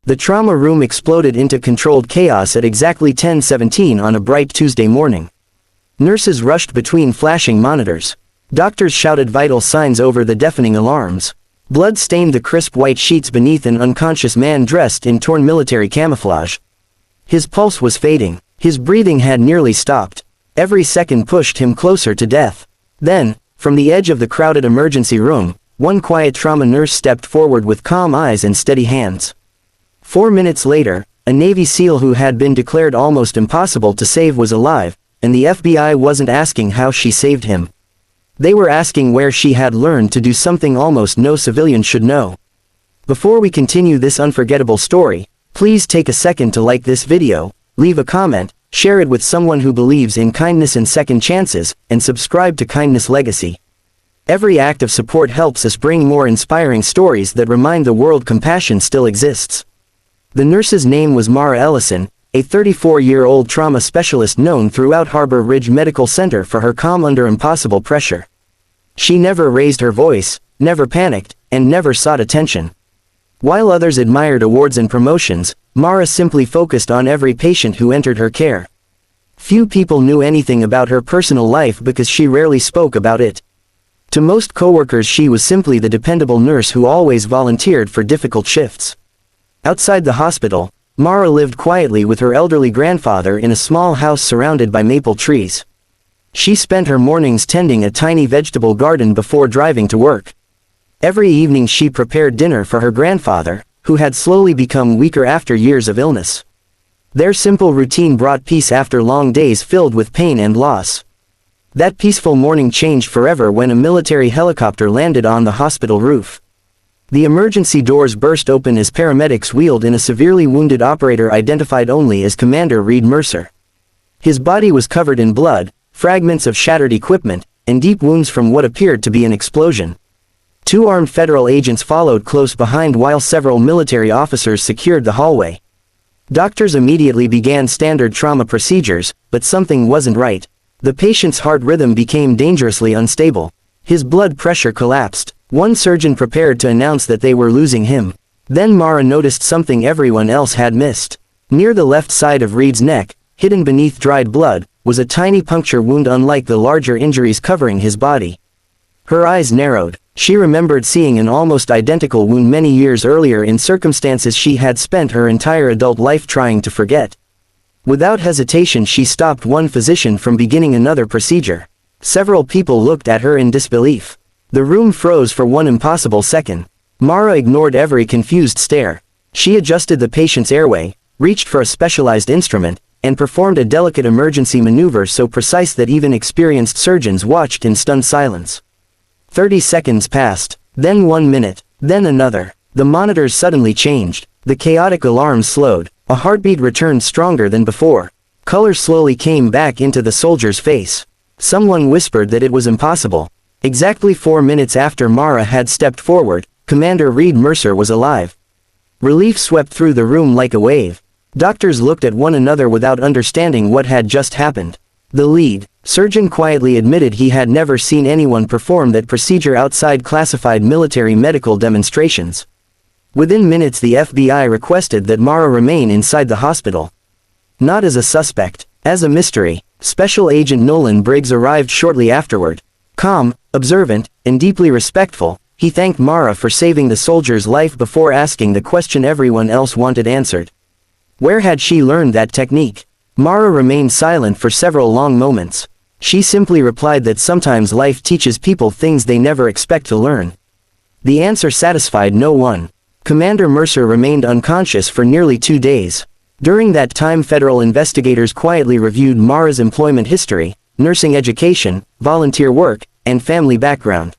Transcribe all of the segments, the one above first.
The trauma room exploded into controlled chaos at exactly 10:17 on a bright Tuesday morning. Nurses rushed between flashing monitors. Doctors shouted vital signs over the deafening alarms. Blood stained the crisp white sheets beneath an unconscious man dressed in torn military camouflage. His pulse was fading. His breathing had nearly stopped. Every second pushed him closer to death. Then, from the edge of the crowded emergency room, one quiet trauma nurse stepped forward with calm eyes and steady hands. 4 minutes later, a Navy SEAL who had been declared almost impossible to save was alive, and the FBI wasn't asking how she saved him. They were asking where she had learned to do something almost no civilian should know. Before we continue this unforgettable story, please take a second to like this video, leave a comment, share it with someone who believes in kindness and second chances, and subscribe to Kindness Legacy. Every act of support helps us bring more inspiring stories that remind the world compassion still exists. The nurse's name was Mara Ellison, a 34-year-old trauma specialist known throughout Harbor Ridge Medical Center for her calm under impossible pressure. She never raised her voice, never panicked, and never sought attention. While others admired awards and promotions, Mara simply focused on every patient who entered her care. Few people knew anything about her personal life because she rarely spoke about it. To most coworkers, she was simply the dependable nurse who always volunteered for difficult shifts. Outside the hospital, Mara lived quietly with her elderly grandfather in a small house surrounded by maple trees. She spent her mornings tending a tiny vegetable garden before driving to work. Every evening she prepared dinner for her grandfather, who had slowly become weaker after years of illness. Their simple routine brought peace after long days filled with pain and loss. That peaceful morning changed forever when a military helicopter landed on the hospital roof. The emergency doors burst open as paramedics wheeled in a severely wounded operator identified only as Commander Reed Mercer. His body was covered in blood, fragments of shattered equipment, and deep wounds from what appeared to be an explosion. 2 armed federal agents followed close behind while several military officers secured the hallway. Doctors immediately began standard trauma procedures, but something wasn't right. The patient's heart rhythm became dangerously unstable. His blood pressure collapsed. One surgeon prepared to announce that they were losing him. Then Mara noticed something everyone else had missed. Near the left side of Reed's neck, hidden beneath dried blood, was a tiny puncture wound unlike the larger injuries covering his body. Her eyes narrowed. She remembered seeing an almost identical wound many years earlier in circumstances she had spent her entire adult life trying to forget. Without hesitation she stopped one physician from beginning another procedure. Several people looked at her in disbelief. The room froze for one impossible second. Mara ignored every confused stare. She adjusted the patient's airway, reached for a specialized instrument, and performed a delicate emergency maneuver so precise that even experienced surgeons watched in stunned silence. 30 seconds passed, then 1 minute, then another. The monitors suddenly changed. The chaotic alarms slowed. A heartbeat returned stronger than before. Color slowly came back into the soldier's face. Someone whispered that it was impossible. Exactly 4 minutes after Mara had stepped forward, Commander Reed Mercer was alive. Relief swept through the room like a wave. Doctors looked at one another without understanding what had just happened. The lead surgeon quietly admitted he had never seen anyone perform that procedure outside classified military medical demonstrations. Within minutes the FBI requested that Mara remain inside the hospital. Not as a suspect, as a mystery. Special Agent Nolan Briggs arrived shortly afterward. Calm, observant, and deeply respectful, he thanked Mara for saving the soldier's life before asking the question everyone else wanted answered. Where had she learned that technique? Mara remained silent for several long moments. She simply replied that sometimes life teaches people things they never expect to learn. The answer satisfied no one. Commander Mercer remained unconscious for nearly 2 days. During that time federal investigators quietly reviewed Mara's employment history, nursing education, volunteer work, and family background.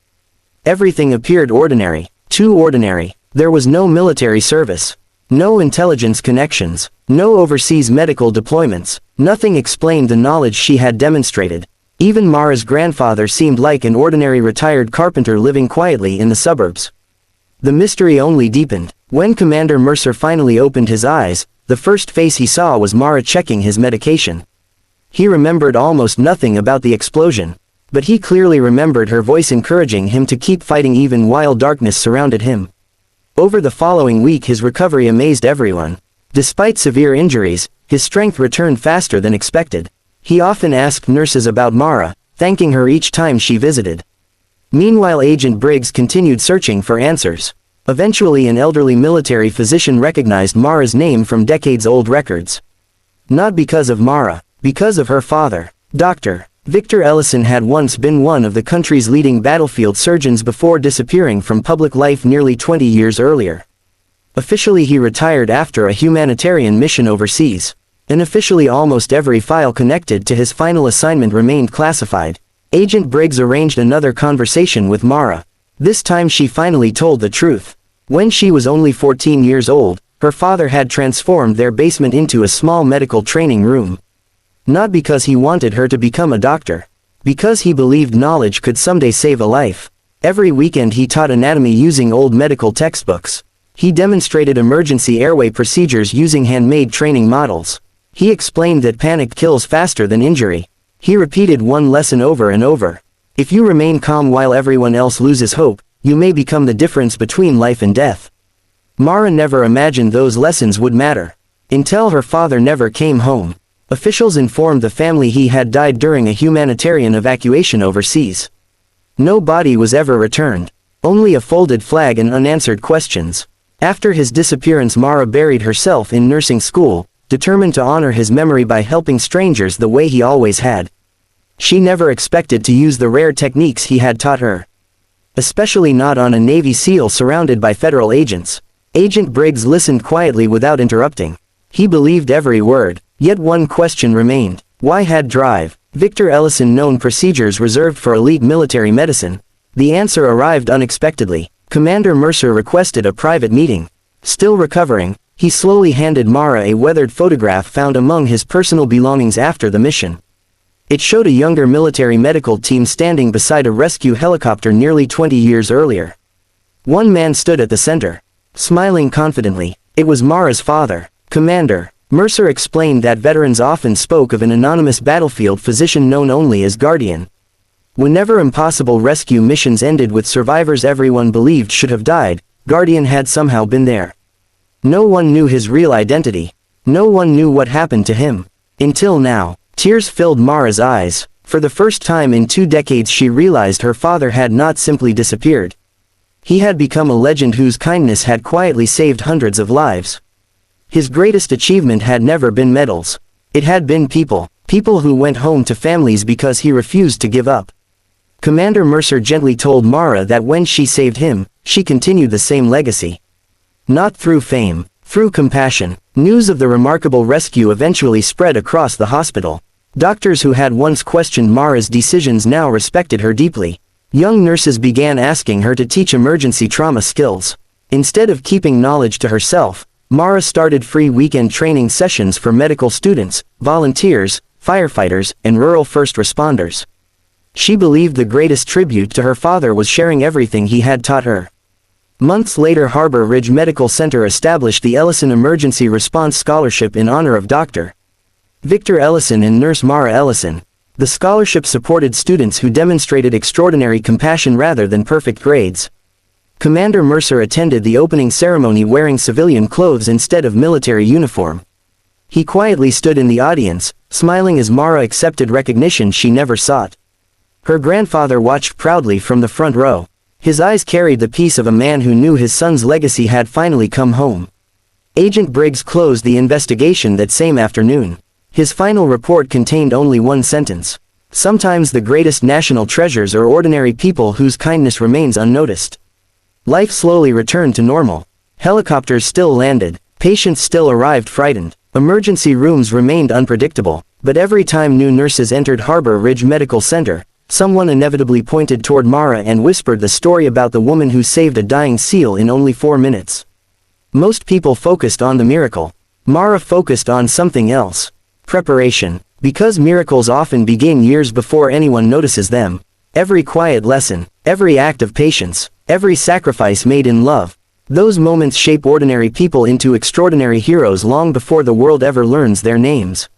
Everything appeared ordinary, too ordinary. There was no military service, no intelligence connections, no overseas medical deployments. Nothing explained the knowledge she had demonstrated. Even Mara's grandfather seemed like an ordinary retired carpenter living quietly in the suburbs. The mystery only deepened. When Commander Mercer finally opened his eyes, the first face he saw was Mara checking his medication. He remembered almost nothing about the explosion, but he clearly remembered her voice encouraging him to keep fighting even while darkness surrounded him. Over the following week his recovery amazed everyone. Despite severe injuries, his strength returned faster than expected. He often asked nurses about Mara, thanking her each time she visited. Meanwhile, Agent Briggs continued searching for answers. Eventually, an elderly military physician recognized Mara's name from decades-old records. Not because of Mara, because of her father. Dr. Victor Ellison had once been one of the country's leading battlefield surgeons before disappearing from public life nearly 20 years earlier. Officially, he retired after a humanitarian mission overseas. Unofficially, almost every file connected to his final assignment remained classified. Agent Briggs arranged another conversation with Mara. This time she finally told the truth. When she was only 14 years old, her father had transformed their basement into a small medical training room. Not because he wanted her to become a doctor. Because he believed knowledge could someday save a life. Every weekend he taught anatomy using old medical textbooks. He demonstrated emergency airway procedures using handmade training models. He explained that panic kills faster than injury. He repeated one lesson over and over. If you remain calm while everyone else loses hope, you may become the difference between life and death. Mara never imagined those lessons would matter. Until her father never came home. Officials informed the family he had died during a humanitarian evacuation overseas. No body was ever returned. Only a folded flag and unanswered questions. After his disappearance, Mara buried herself in nursing school, determined to honor his memory by helping strangers the way he always had. She never expected to use the rare techniques he had taught her. Especially not on a Navy SEAL surrounded by federal agents. Agent Briggs listened quietly without interrupting. He believed every word. Yet one question remained. Why had Drive Victor Ellison known procedures reserved for elite military medicine? The answer arrived unexpectedly. Commander Mercer requested a private meeting. Still recovering, he slowly handed Mara a weathered photograph found among his personal belongings after the mission. It showed a younger military medical team standing beside a rescue helicopter nearly 20 years earlier. One man stood at the center, smiling confidently. It was Mara's father. Commander Mercer explained that veterans often spoke of an anonymous battlefield physician known only as Guardian. Whenever impossible rescue missions ended with survivors everyone believed should have died, Guardian had somehow been there. No one knew his real identity. No one knew what happened to him. Until now. Tears filled Mara's eyes. For the first time in 2 decades she realized her father had not simply disappeared. He had become a legend whose kindness had quietly saved hundreds of lives. His greatest achievement had never been medals. It had been people. People who went home to families because he refused to give up. Commander Mercer gently told Mara that when she saved him, she continued the same legacy. Not through fame, through compassion. News of the remarkable rescue eventually spread across the hospital. Doctors who had once questioned Mara's decisions now respected her deeply. Young nurses began asking her to teach emergency trauma skills. Instead of keeping knowledge to herself, Mara started free weekend training sessions for medical students, volunteers, firefighters, and rural first responders. She believed the greatest tribute to her father was sharing everything he had taught her. Months later, Harbor Ridge Medical Center established the Ellison Emergency Response Scholarship in honor of Dr. Victor Ellison and Nurse Mara Ellison. The scholarship supported students who demonstrated extraordinary compassion rather than perfect grades. Commander Mercer attended the opening ceremony wearing civilian clothes instead of military uniform. He quietly stood in the audience, smiling as Mara accepted recognition she never sought. Her grandfather watched proudly from the front row. His eyes carried the peace of a man who knew his son's legacy had finally come home. Agent Briggs closed the investigation that same afternoon. His final report contained only one sentence. Sometimes the greatest national treasures are ordinary people whose kindness remains unnoticed. Life slowly returned to normal. Helicopters still landed. Patients still arrived frightened. Emergency rooms remained unpredictable. But every time new nurses entered Harbor Ridge Medical Center, someone inevitably pointed toward Mara and whispered the story about the woman who saved a dying SEAL in only 4 minutes. Most people focused on the miracle. Mara focused on something else. Preparation. Because miracles often begin years before anyone notices them. Every quiet lesson, every act of patience, every sacrifice made in love. Those moments shape ordinary people into extraordinary heroes long before the world ever learns their names.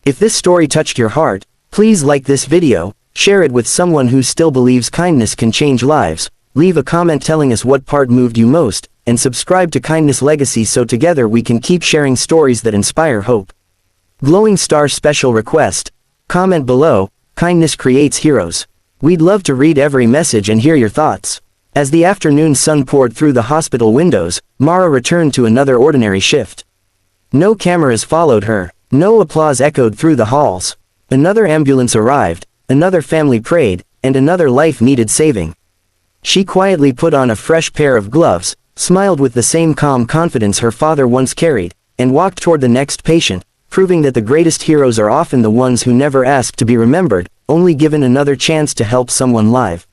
If this story touched your heart, please like this video, share it with someone who still believes kindness can change lives, leave a comment telling us what part moved you most, and subscribe to Kindness Legacy so together we can keep sharing stories that inspire hope. Glowing star special request. Comment below, kindness creates heroes. We'd love to read every message and hear your thoughts. As the afternoon sun poured through the hospital windows, Mara returned to another ordinary shift. No cameras followed her. No applause echoed through the halls. Another ambulance arrived, another family prayed, and another life needed saving. She quietly put on a fresh pair of gloves, smiled with the same calm confidence her father once carried, and walked toward the next patient, proving that the greatest heroes are often the ones who never ask to be remembered, only given another chance to help someone live.